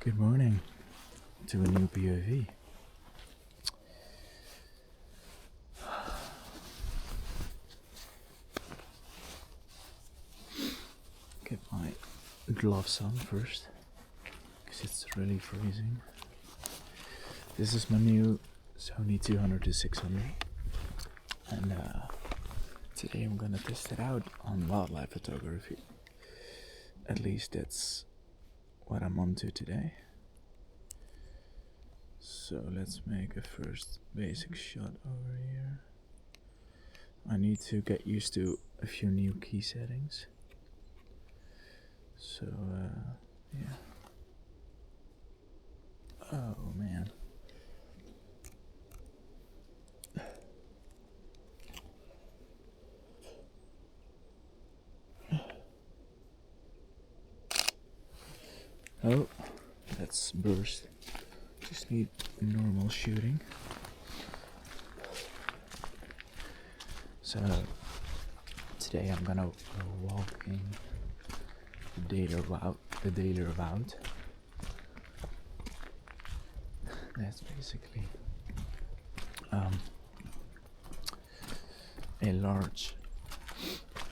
Good morning to a new POV. Get my gloves on first, because it's really freezing. This is my new Sony 200 to 600, and today I'm gonna test it out on wildlife photography. At least that's what I'm onto today. So let's make a first basic shot over here. I need to get used to a few new key settings. So yeah. Oh man. Oh, that's burst. Just need normal shooting. So today I'm gonna go walking the daily route. That's basically a large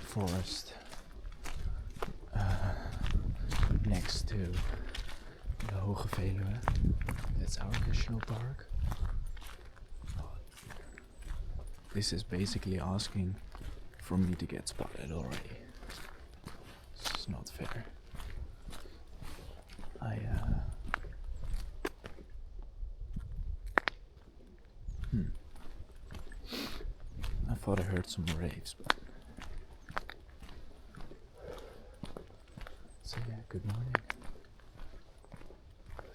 forest next to the Hoge Veluwe. That's our national park. This is basically asking for me to get spotted already. This is not fair. I thought I heard some raves, but so yeah, good morning.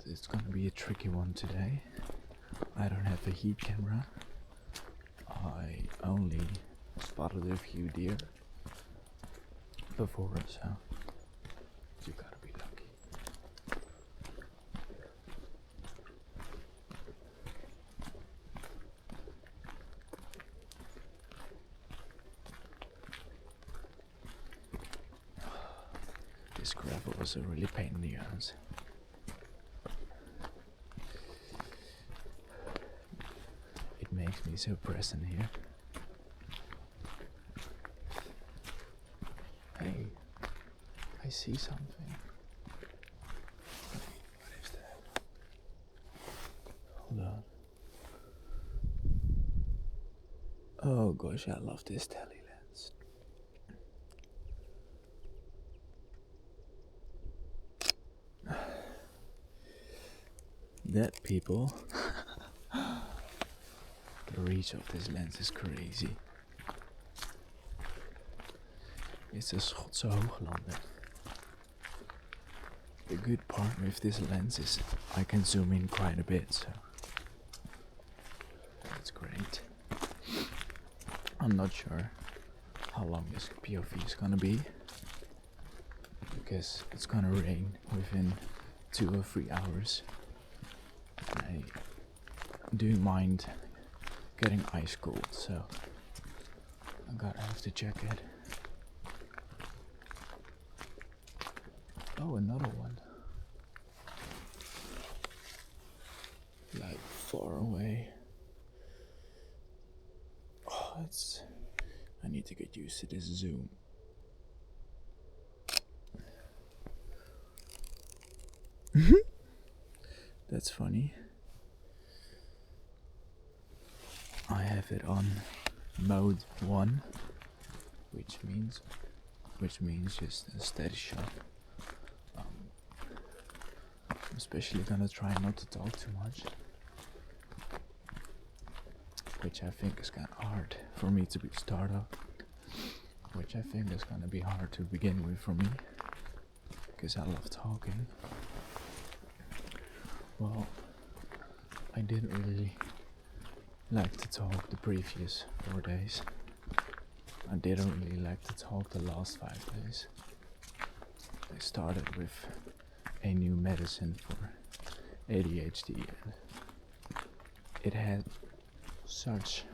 It's gonna be a tricky one today. I don't have a heat camera. I only spotted a few deer before, so you gotta be lucky. This gravel was a really pain in the ass. It makes me so present here. Hey, I see something. What is that? Hold on. Oh gosh, I love this tele lens. That people, the reach of this lens is crazy. It's a Schotse Hooglander. The good part with this lens is I can zoom in quite a bit, so that's great. I'm not sure how long this POV is gonna be, because it's gonna rain within 2 or 3 hours. I do mind getting ice cold, so I'm gonna have to check it. Oh, another one. Like far away. Oh, I need to get used to this zoom. That's funny. I have it on mode 1, which means just a steady shot. I'm especially gonna try not to talk too much, which I think is kind of hard for me to start off. Which I think is gonna be hard to begin with for me, because I love talking. Well, I didn't really like to talk the previous 4 days. I didn't really like to talk the last 5 days. I started with a new medicine for ADHD, and it had such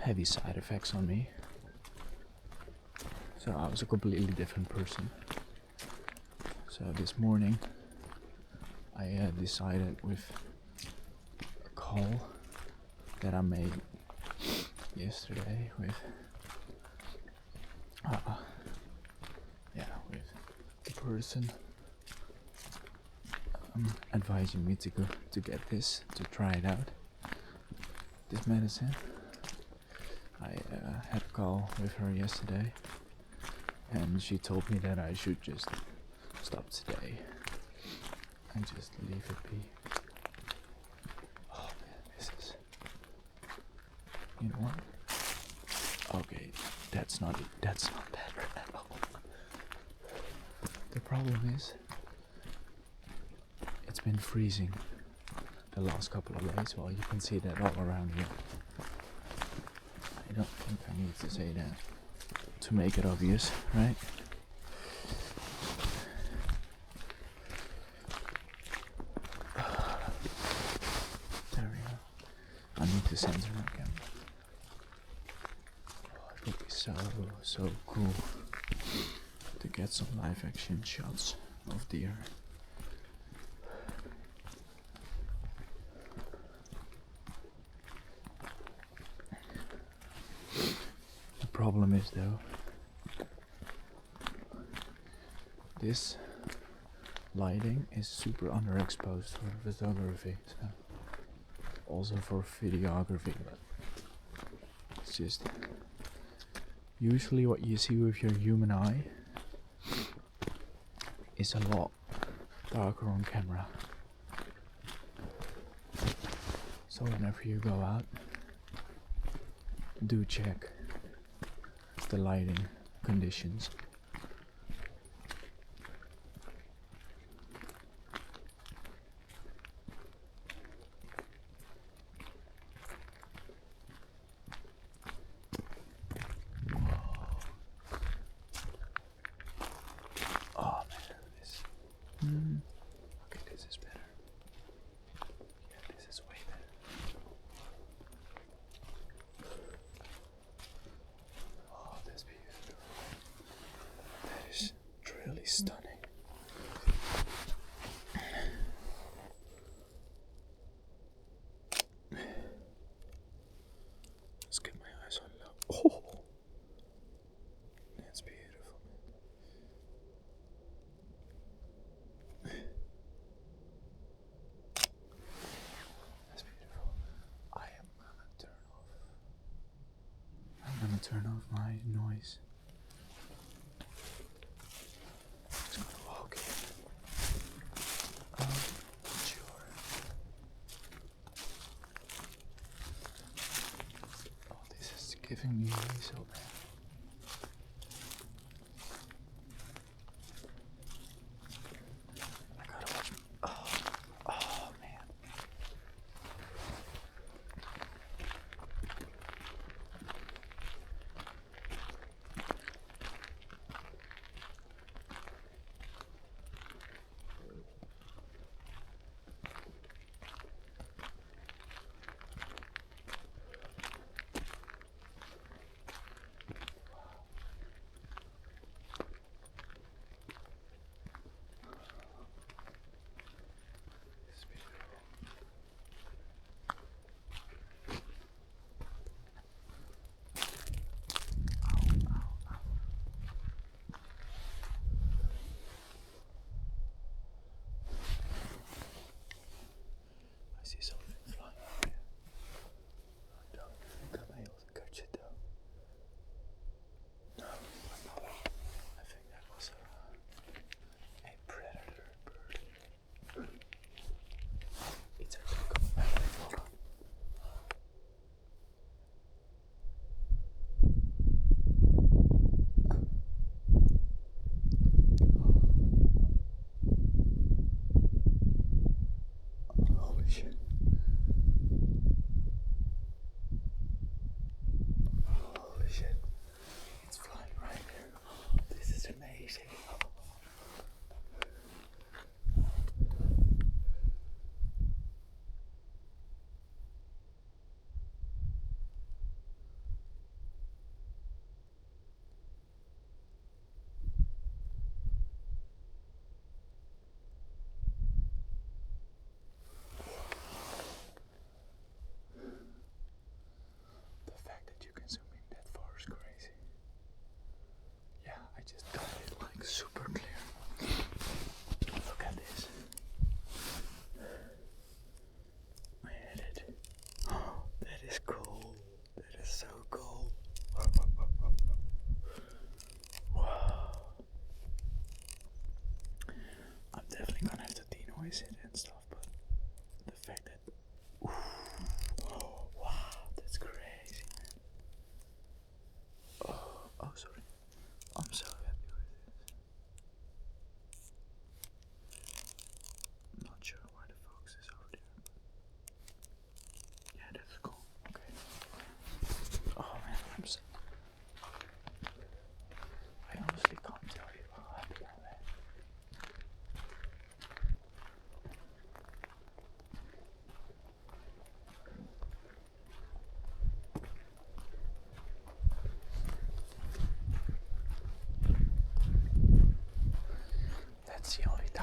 heavy side effects on me. So I was a completely different person. So this morning I decided with a call that I made yesterday with with the person advising me to get this, to try it out, this medicine. I had a call with her yesterday, and she told me that I should just stop today and just leave it be. Oh man, this is... You know what? Okay, that's not better at all. The problem is, it's been freezing the last couple of days. Well, you can see that all around here. I don't think I need to say that to make it obvious, right? There we go. I need to censor my camera. Oh, it would be so cool to get some live action shots of deer. The problem is though, this lighting is super underexposed for photography, so also for videography, but it's just usually what you see with your human eye is a lot darker on camera. So whenever you go out, do check the lighting conditions. Oh man, this. Okay, this is better. Yeah, this is way better. Oh, that's beautiful. That is truly stunning. Let's get my eyes on low. Oh, that's beautiful. That's beautiful. I'm gonna turn off my noise. Just gonna walk in. Sure. Oh, this is giving me so bad. I gotta watch. Oh man. It's beautiful. I see something flying up here. I don't think I'm able to catch it though. No, I'm not. I think that was a predator bird. It's actually coming back. Hold on. Holy shit. Holy shit. It's flying right here. This is amazing.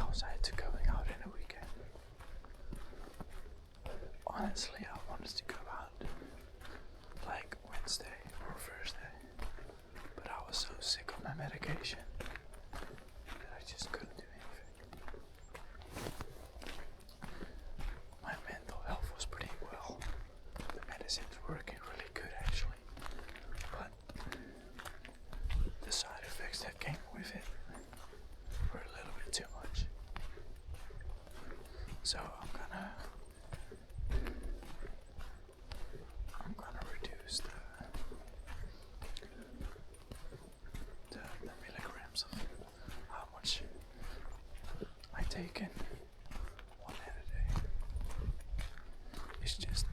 outside to going out in a weekend. Honestly, I wanted to go out like Wednesday or Thursday, but I was so sick of my medication that I just couldn't do anything. My mental health was pretty well. The medicine's working really good actually, but the side effects that came with it were a little bit too much. So I'm gonna reduce the milligrams of how much I take in one head a day. It's just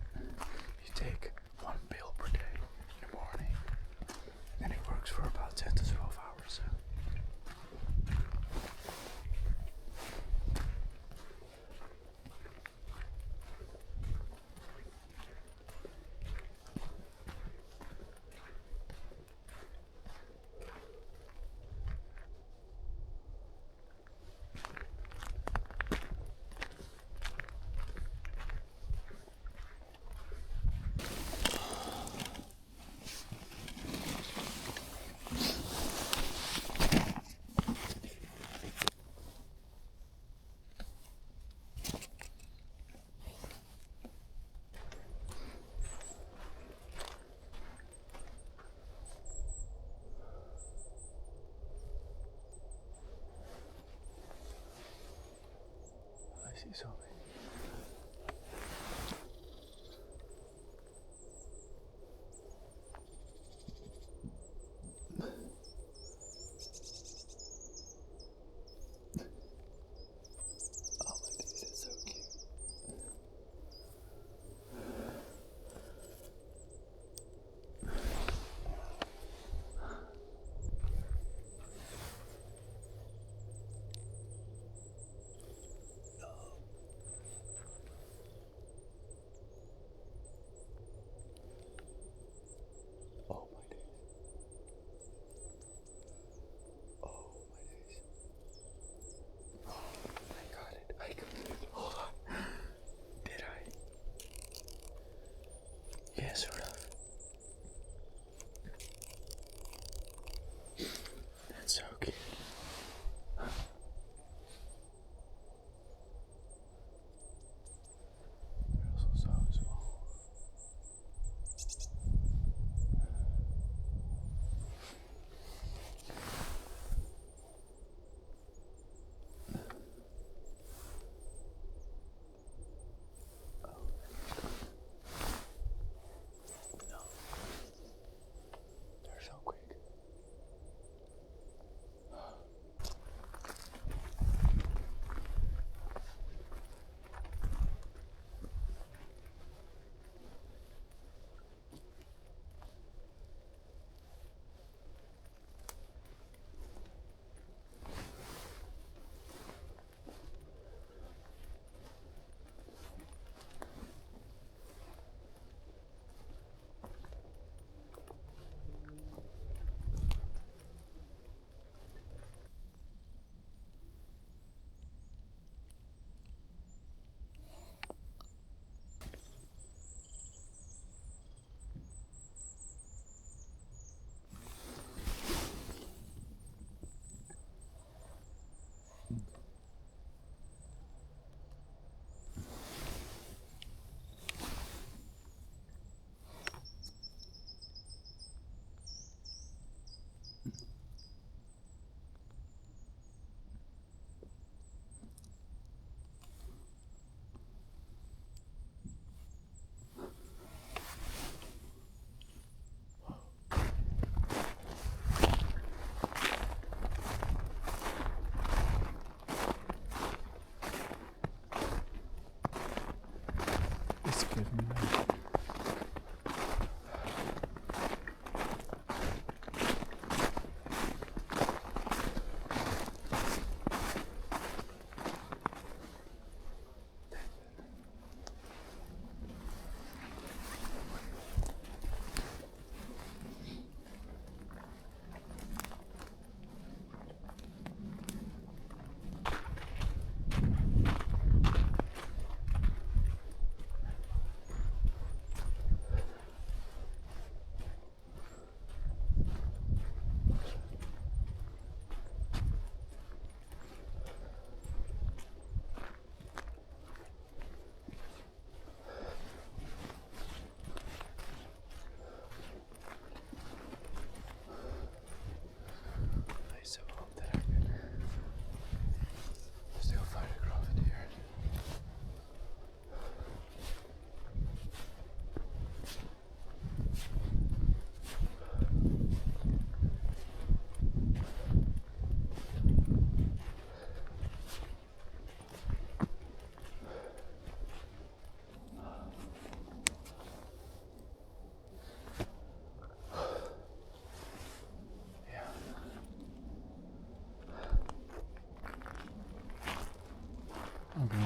you take one pill per day in the morning, and it works for about 10 to 12 hours. I see something. Oh my days, that's so cute.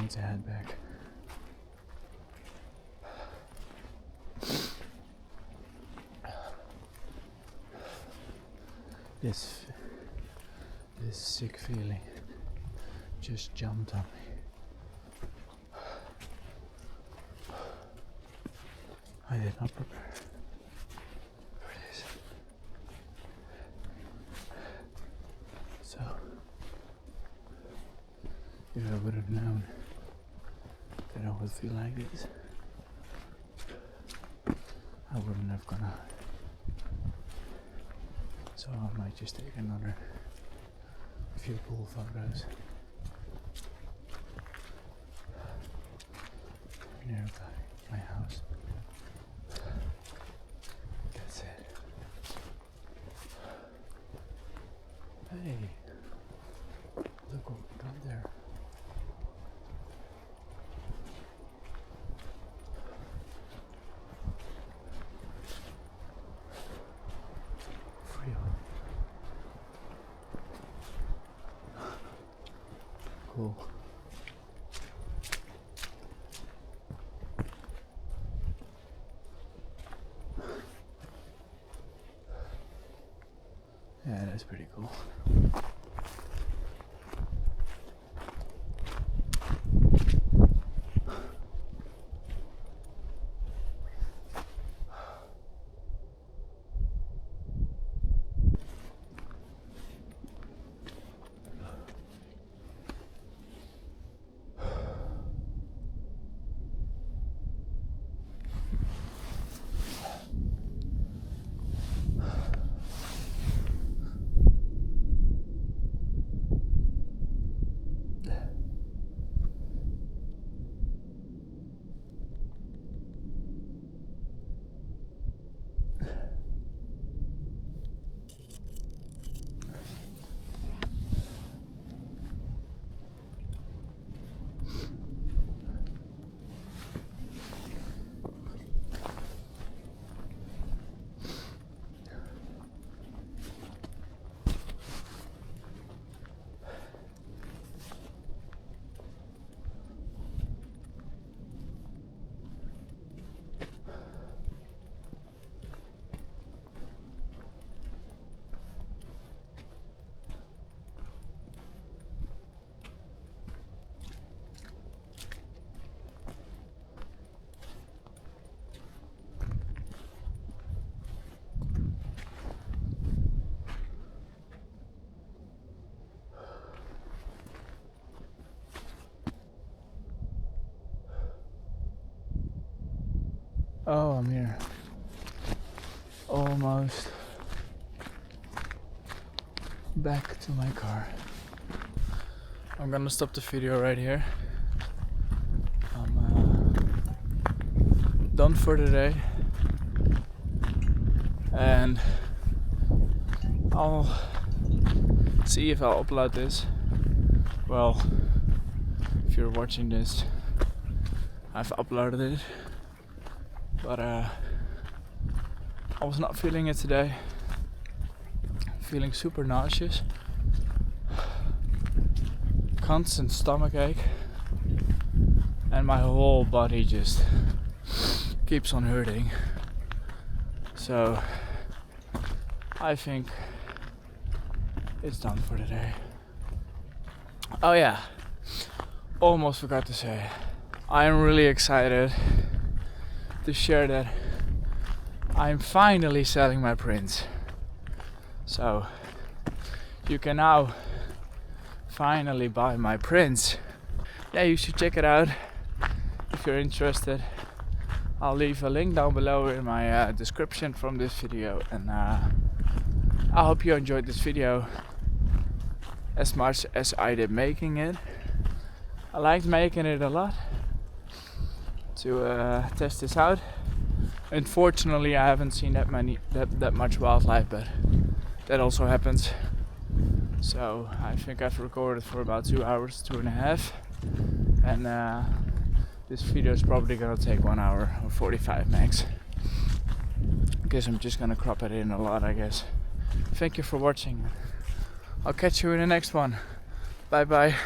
want to head back. This sick feeling just jumped on me. I did not prepare for this. So, if I would have known that I would feel like this, I wouldn't have gone out. So I might just take another few cool photos nearby my house. That's it. Hey, look what we've done there. Cool. Yeah, that's pretty cool. Oh, I'm here. Almost back to my car. I'm gonna stop the video right here. I'm done for today, and I'll see if I'll upload this. Well, if you're watching this, I've uploaded it. But I was not feeling it today. Feeling super nauseous. Constant stomach ache. And my whole body just keeps on hurting. So I think it's done for today. Oh yeah, almost forgot to say, I'm really excited to share that I'm finally selling my prints. So you can now finally buy my prints. Yeah, you should check it out if you're interested. I'll leave a link down below in my description from this video, and I hope you enjoyed this video as much as I did making it. I liked making it a lot to test this out. Unfortunately, I haven't seen that much wildlife, but that also happens. So I think I've recorded for about 2 hours, 2.5, and this video is probably gonna take 1 hour or 45 max. I guess I'm just gonna crop it in a lot, I guess. Thank you for watching. I'll catch you in the next one. Bye bye.